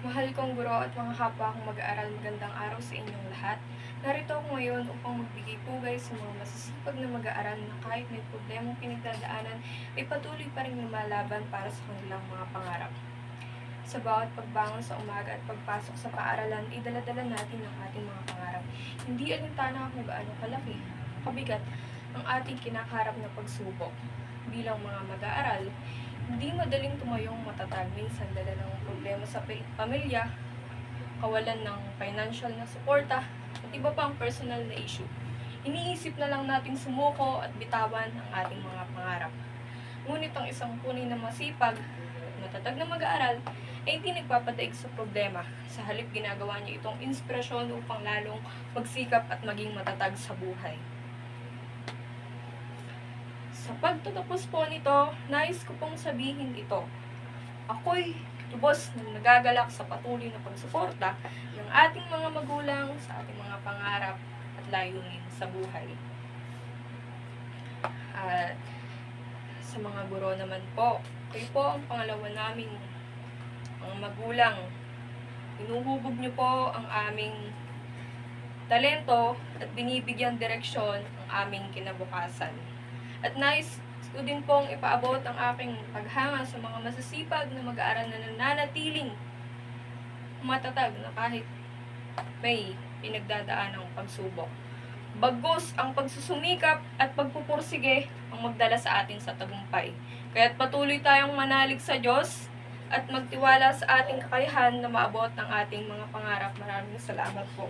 Mahal kong guro at mga kapwa kong mag-aaral, magandang araw sa inyong lahat. Narito ako ngayon upang magbigay pugay sa mga masisipag na mag-aaral na kahit may problemang pinagdadaanan, ay patuloy pa rin lumalaban para sa kanilang mga pangarap. Sa bawat pagbangon sa umaga at pagpasok sa paaralan, idala-dala natin ang ating mga pangarap. Hindi alintana kung gaano kalaki, kabigat ang ating kinakaharap na pagsubok. Bilang mga mag-aaral, hindi madaling tumayong matatag. Minsan dala ng problema sa pamilya, kawalan ng financial na suporta, at iba pang personal na issue. Iniisip na lang nating sumuko at bitawan ang ating mga pangarap. Ngunit ang isang tunay na masipag at matatag na mag-aaral ay hindi nagpapadaig sa problema. Sa halip, ginagawa niya itong inspirasyon upang lalong magsikap at maging matatag sa buhay. Sa pagtatapos po nito, nais ko pong sabihin ito. Ako'y lubos na nagagalak sa patuloy na pagsuporta ng ating mga magulang sa ating mga pangarap at layunin sa buhay. At sa mga guro naman po, kayo po ang pangalawa naming mga magulang. Inuhubog niyo po ang aming talento at binibigyan direksyon ang aming kinabukasan. At nais ko din pong ipaabot ang aking paghanga sa mga masasipag na mag-aaral na nananatiling matatag na kahit may pinagdadaan ng pagsubok. Bagkus ang pagsusumikap at pagpupursige ang magdala sa atin sa tagumpay. Kaya't patuloy tayong manalig sa Diyos at magtiwala sa ating kakayahan na maabot ang ating mga pangarap. Maraming salamat po.